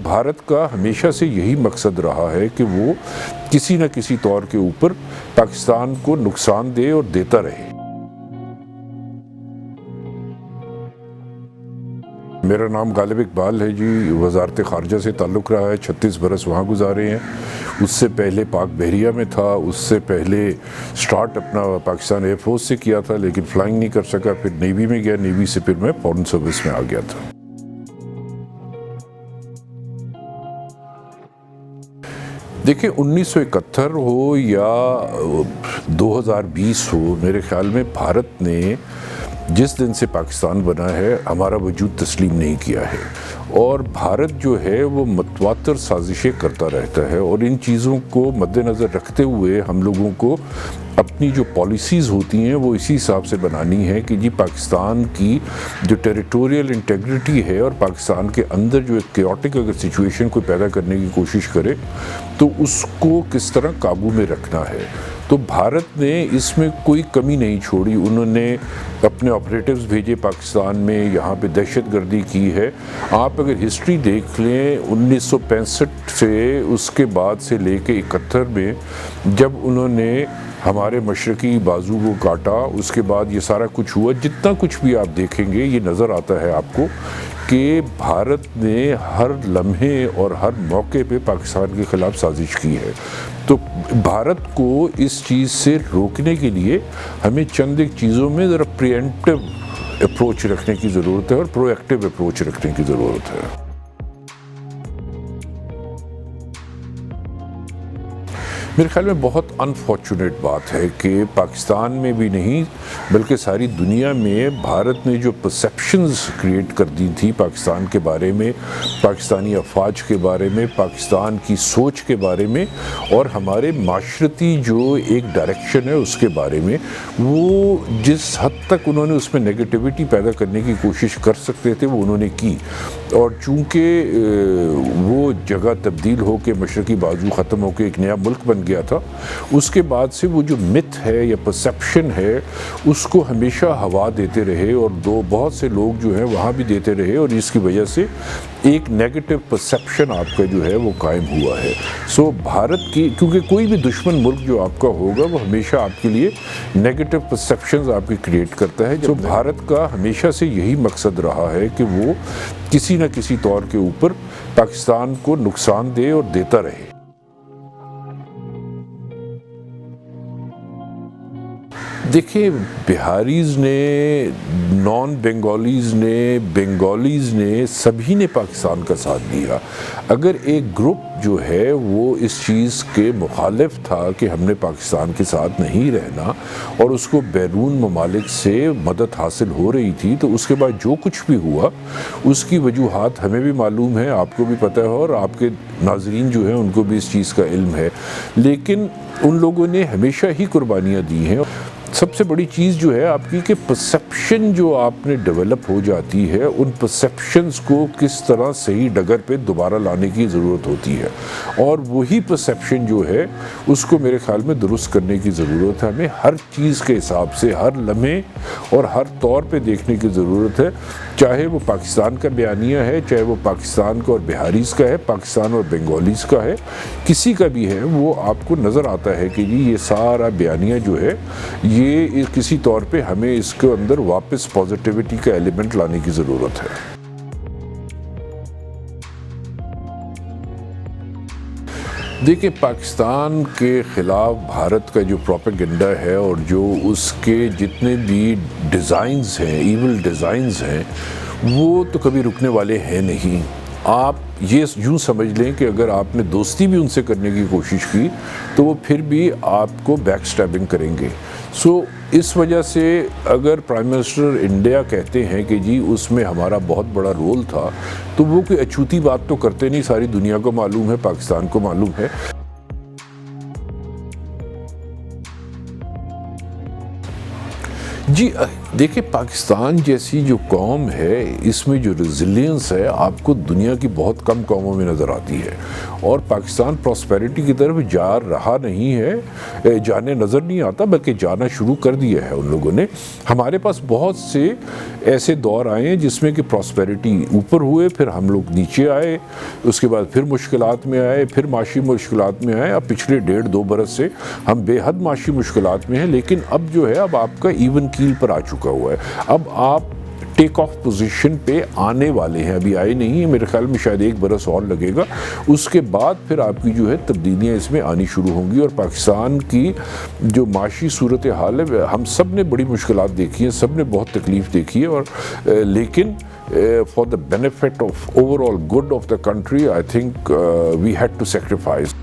भारत का हमेशा से यही मकसद रहा है कि वो किसी न किसी तौर के ऊपर पाकिस्तान को नुकसान दे और देता रहे। मेरा नाम गालिब इकबाल है जी, वज़ारत ख़ारजा से ताल्लुक़ रहा है, 36 बरस वहाँ गुजारे हैं। उससे पहले पाक बहरिया में था, उससे पहले स्टार्ट अपना पाकिस्तान एयर फोर्स से किया था, लेकिन फ्लाइंग नहीं कर सका। फिर नेवी में गया, नेवी से फिर मैं फॉरेन सर्विस में आ गया था। देखिए 1971 हो या 2020 हो, मेरे ख्याल में भारत ने जिस दिन से पाकिस्तान बना है हमारा वजूद तस्लीम नहीं किया है, और भारत जो है वो मतवातर साजिशें करता रहता है, और इन चीज़ों को मद्देनज़र रखते हुए हम लोगों को अपनी जो पॉलिसीज़ होती हैं वो इसी हिसाब से बनानी है कि जी पाकिस्तान की जो टेरिटोरियल इंटेग्रिटी है और पाकिस्तान के अंदर जो एक केओटिक अगर सिचुएशन को पैदा करने की कोशिश करे तो उसको किस तरह काबू में रखना है। तो भारत ने इसमेमें कोई कमी नहीं छोड़ी। उन्होंने अपने ऑपरेटिव्स भेजे पाकिस्तान में, यहाँ पे दहशतगर्दी की है। आप अगर हिस्ट्री देख लें 1965 से उसके बाद से लेके 71 में जब उन्होंने हमारे मशरकी बाजू को काटा, उसके बाद ये सारा कुछ हुआ, जितना कुछ भी आप देखेंगे ये नज़र आता है आपको कि भारत ने हर लम्हे और हर मौके पे पाकिस्तान के ख़िलाफ़ साजिश की है। तो भारत को इस चीज़ से रोकने के लिए हमें चंद एक चीज़ों में ज़रा प्रिएम्प्टिव अप्रोच रखने की ज़रूरत है और प्रोएक्टिव अप्रोच रखने की ज़रूरत है। मेरे ख्याल में बहुत अनफॉर्चुनेट बात है कि पाकिस्तान में भी नहीं बल्कि सारी दुनिया में भारत ने जो परसेप्शंस क्रिएट कर दी थी पाकिस्तान के बारे में, पाकिस्तानी अफवाज के बारे में, पाकिस्तान की सोच के बारे में और हमारे माशरती जो एक डायरेक्शन है उसके बारे में, वो जिस हद तक उन्होंने उसमें नेगेटिविटी पैदा करने की कोशिश कर सकते थे वो उन्होंने की। और चूँकि वो जगह तब्दील हो के मशरकी बाजू ख़त्म हो के एक नया मुल्क बन गया था, उसके बाद से वो जो मिथ है या परसेप्शन है उसको हमेशा हवा देते रहे और बहुत से लोग जो हैं वहाँ भी देते रहे, और इसकी वजह से एक नेगेटिव परसेप्शन आपका जो है वो कायम हुआ है। सो भारत की, क्योंकि कोई भी दुश्मन मुल्क जो आपका होगा वो हमेशा आपके लिए नेगेटिव परसेप्शंस आपकी क्रिएट करता है। जो भारत का हमेशा से यही मकसद रहा है कि वो किसी न किसी तौर के ऊपर पाकिस्तान को नुकसान दे और देता रहे। देखिए बिहारीज़ ने, नॉन बंगालीज़ ने, बंगालीज़ ने, सभी ने पाकिस्तान का साथ दिया। अगर एक ग्रुप जो है वो इस चीज़ के मुखालिफ था कि हमने पाकिस्तान के साथ नहीं रहना और उसको बैरून ममालिक से मदद हासिल हो रही थी, तो उसके बाद जो कुछ भी हुआ उसकी वजूहात हमें भी मालूम है, आपको भी पता है और आपके नाज़रीन जो हैं उनको भी इस चीज़ का इल्म है। लेकिन उन लोगों ने हमेशा ही कुर्बानियाँ दी हैं। सबसे बड़ी चीज़ जो है आपकी कि परसेप्शन जो आपने डेवलप हो जाती है, उन परसेप्शंस को किस तरह सही डगर पे दोबारा लाने की ज़रूरत होती है, और वही परसेप्शन जो है उसको मेरे ख्याल में दुरुस्त करने की ज़रूरत है। हमें हर चीज़ के हिसाब से हर लम्हे और हर तौर पे देखने की ज़रूरत है, चाहे वो पाकिस्तान का बयानिया है, चाहे वो पाकिस्तान का और बिहारीज़ का है, पाकिस्तान और बंगालीज़ का है, किसी का भी है, वो आपको नज़र आता है कि जी ये सारा बयानिया जो है ये किसी तौर पे हमें इसके अंदर वापस पॉजिटिविटी का एलिमेंट लाने की ज़रूरत है। देखिए पाकिस्तान के ख़िलाफ़ भारत का जो प्रोपेगेंडा है और जो उसके जितने भी डिज़ाइंस हैं, इविल डिज़ाइंस हैं, वो तो कभी रुकने वाले हैं नहीं। आप ये यूँ समझ लें कि अगर आपने दोस्ती भी उनसे करने की कोशिश की तो वो फिर भी आपको बैक स्टैबिंग करेंगे। सो इस वजह से अगर प्राइम मिनिस्टर इंडिया कहते हैं कि जी उसमें हमारा बहुत बड़ा रोल था, तो वो कोई अछूती बात तो करते नहीं, सारी दुनिया को मालूम है, पाकिस्तान को मालूम है। जी دیکھیں پاکستان جیسی جو قوم ہے اس میں جو ریزیلینس ہے آپ کو دنیا کی بہت کم قوموں میں نظر آتی ہے، اور پاکستان پراسپیرٹی کی طرف جا رہا نہیں ہے، جانے نظر نہیں آتا بلکہ جانا شروع کر دیا ہے ان لوگوں نے۔ ہمارے پاس بہت سے ایسے دور آئے ہیں جس میں کہ پراسپیرٹی اوپر ہوئے، پھر ہم لوگ نیچے آئے، اس کے بعد پھر مشکلات میں آئے، پھر معاشی مشکلات میں آئے۔ اب پچھلے 1.5-2 برس سے ہم بے حد معاشی مشکلات میں ہیں، لیکن اب جو ہے اب آپ کا ایون کیل پر آ چکا ہوا ہے۔ اب آپ ٹیک آف پوزیشن پہ آنے والے ہیں، ابھی آئے نہیں ہیں، میرے خیال میں شاید 1 برس اور لگے گا، اس کے بعد پھر آپ کی جو ہے تبدیلیاں اس میں آنی شروع ہوں گی۔ اور پاکستان کی جو معاشی صورتحال ہے، ہم سب نے بڑی مشکلات دیکھی ہیں، سب نے بہت تکلیف دیکھی ہے، اور لیکن for the benefit of overall good of the country, I think we had to sacrifice.